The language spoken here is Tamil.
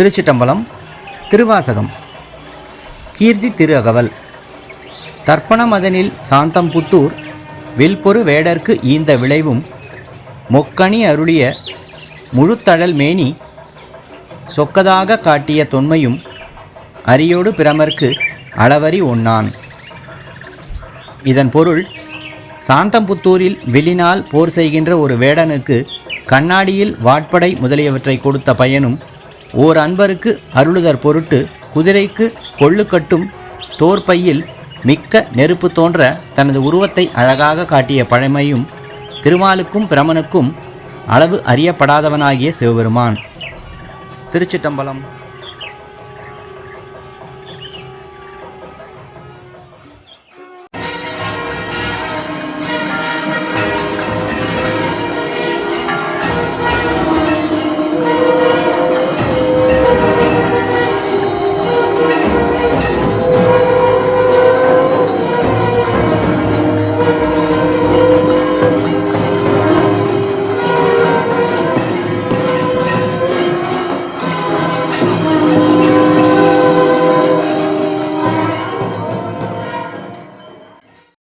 திருச்சிட்டம்பலம். திருவாசகம். கீர்த்தி திரு அகவல். தர்ப்பணமதனில் சாந்தம் புத்தூர் வில்பொரு வேடர்க்கு ஈந்த விளைவும் மொக்கணி அருளிய முழுத்தழல் மேனி சொக்கதாக காட்டிய தொன்மையும் அரியோடு பிரமர்க்கு அளவறி ஒன்னான். இதன் பொருள், சாந்தம்புத்தூரில் வில்லினால் போர் செய்கின்ற ஒரு வேடனுக்கு கண்ணாடியில் வாட்படை முதலியவற்றை கொடுத்த பயனும், ஓர் அன்பருக்கு அருளுதற் பொருட்டு குதிரைக்கு கொள்ளுக்கட்டும் தோற்பையில் மிக்க நெருப்பு தோன்ற தனது உருவத்தை அழகாக காட்டிய பழமையும் திருமாலுக்கும் பிரமனுக்கும் அளவு அறியப்படாதவனாகிய சிவபெருமான். திருச்சிட்டம்பலம்.